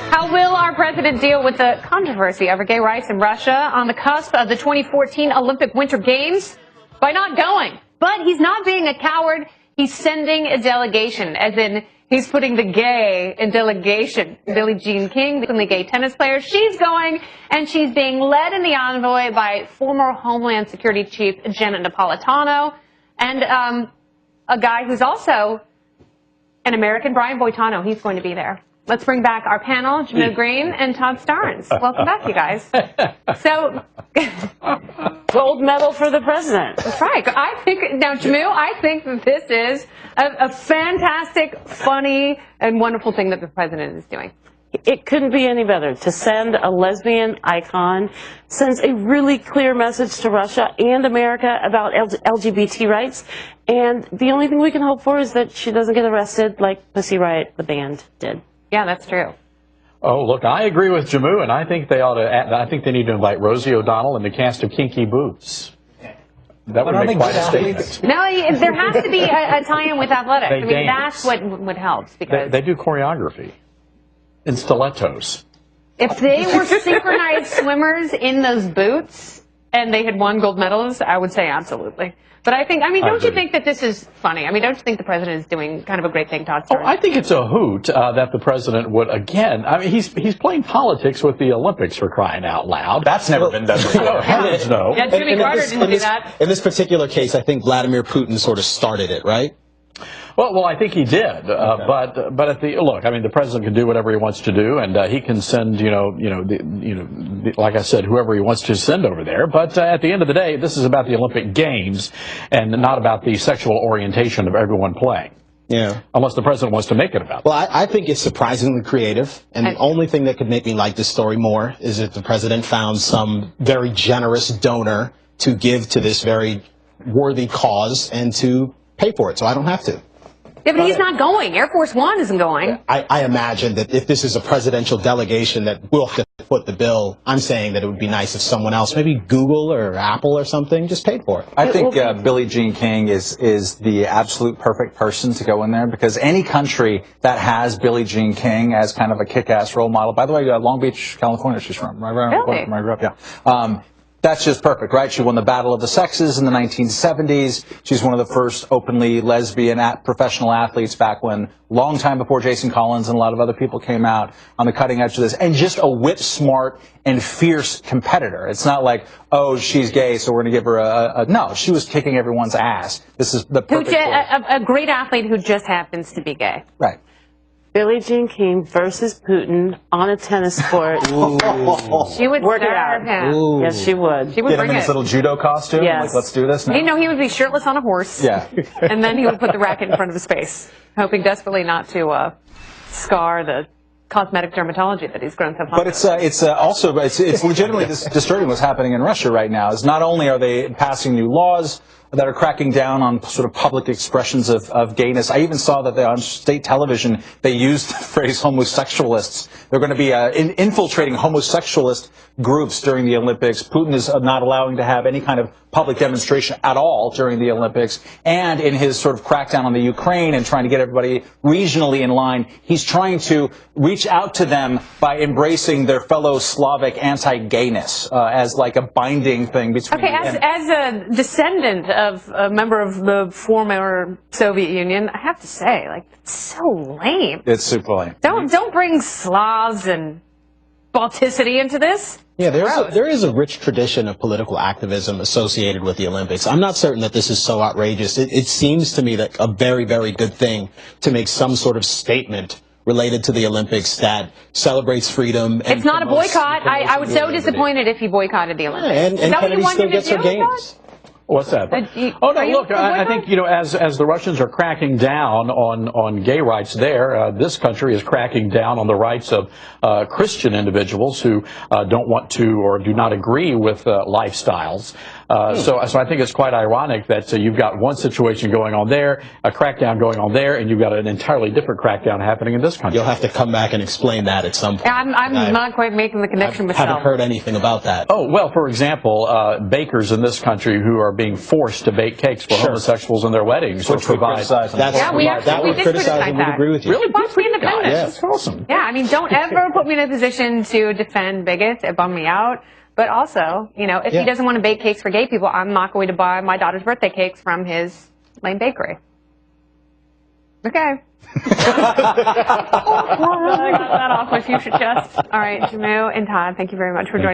How will our president deal with the controversy over gay rights in Russia on the cusp of the 2014 Olympic Winter Games? By not going. But he's not being a coward. He's sending a delegation, as in he's putting the gay in delegation. Billie Jean King, the gay tennis player, she's going, and she's being led in the envoy by former Homeland Security Chief Janet Napolitano, and a guy who's also an American, Brian Boitano. He's going to be there. Let's bring back our panel, Jamu Green and Todd Starnes. Welcome back, you guys. So, gold medal for the president. That's right. I think, now, Jamu, I think that this is a fantastic, funny, and wonderful thing that the president is doing. It couldn't be any better. To send a lesbian icon sends a really clear message to Russia and America about LGBT rights. And the only thing we can hope for is that she doesn't get arrested like Pussy Riot, the band, did. Yeah, that's true. Oh, look, I agree with Jamu, and I think they ought to. I think they need to invite Rosie O'Donnell and the cast of Kinky Boots. That would make quite a statement. No, there has to be a tie-in with athletics. I mean, that's what would help, because they do choreography in stilettos. If they were synchronized swimmers in those boots and they had won gold medals, I would say absolutely. But I mean, don't you think that this is funny? I mean, don't you think the president is doing kind of a great thing, Todd Starnes? Oh, I think it's a hoot that the president would, again, I mean, he's playing politics with the Olympics, for crying out loud. That's never been done before. Heavens no. Yeah, Jimmy Carter didn't do that. In this particular case, I think Vladimir Putin sort of started it, right? Well, I think he did, but look, I mean, the president can do whatever he wants to do, and he can send, like I said, whoever he wants to send over there. But at the end of the day, this is about the Olympic Games, and not about the sexual orientation of everyone playing. Yeah. Unless the president wants to make it about. Well, I think it's surprisingly creative, and the only thing that could make me like this story more is if the president found some very generous donor to give to this very worthy cause and to pay for it, so I don't have to. Yeah, but he's not going. Air Force One isn't going. I imagine that if this is a presidential delegation that will have to foot the bill, I'm saying that it would be nice if someone else, maybe Google or Apple or something, just paid for it. I think Billie Jean King is the absolute perfect person to go in there, because any country that has Billie Jean King as kind of a kick-ass role model, by the way, Long Beach, California, she's from, right around where I grew up, yeah. That's just perfect, right? She won the Battle of the Sexes in the 1970s. She's one of the first openly lesbian professional athletes back when, long time before Jason Collins and a lot of other people came out on the cutting edge of this. And just a whip-smart and fierce competitor. It's not like, oh, she's gay, so we're going to give her no, she was kicking everyone's ass. This is the perfect a great athlete who just happens to be gay. Right. Billie Jean King versus Putin on a tennis court. She would work it out. Yes, she would. She would Get bring him in it. this little judo costume. Yes. Like, let's do this now. You know, he would be shirtless on a horse. Yeah. And then he would put the racket in front of his face, hoping desperately not to scar the cosmetic dermatology that he's grown so fond of. But it's also legitimately disturbing what's happening in Russia right now. Is not only are they passing new laws that are cracking down on sort of public expressions of gayness. I even saw that on state television they used the phrase homosexualists. They're going to be infiltrating homosexualist groups during the Olympics. Putin is not allowing to have any kind of public demonstration at all during the Olympics. And in his sort of crackdown on the Ukraine and trying to get everybody regionally in line, he's trying to reach out to them by embracing their fellow Slavic anti-gayness as like a binding thing between. Okay, as a descendant of a member of the former Soviet Union, I have to say, like, it's so lame. It's super lame. Don't bring Slavs and Balticity into this. Yeah, there is a rich tradition of political activism associated with the Olympics. I'm not certain that this is so outrageous. It seems to me that a very, very good thing to make some sort of statement related to the Olympics that celebrates freedom. And it's not a boycott. I was so disappointed if he boycotted the Olympics. Yeah, and Kennedy still gets her games. What's that? Oh, no, look, I think, as the Russians are cracking down on gay rights there, this country is cracking down on the rights of Christian individuals who don't want to or do not agree with lifestyles So I think it's quite ironic that you've got one situation going on there, a crackdown going on there, and you've got an entirely different crackdown happening in this country. You'll have to come back and explain that at some point. Yeah, I'm not quite making the connection I myself. haven't heard anything about that. Oh, well, for example, bakers in this country who are being forced to bake cakes for homosexuals in their weddings. Which we criticize. Yeah, we did criticize and that. we'd agree with you. Really? Watch the Independent. That's awesome. Yeah, I mean, don't ever put me in a position to defend bigots. It bummed me out. But also, you know, if he doesn't want to bake cakes for gay people, I'm not going to buy my daughter's birthday cakes from his lame bakery. Okay. I got that off my future chest. All right, Jamu and Todd, thank you very much for joining.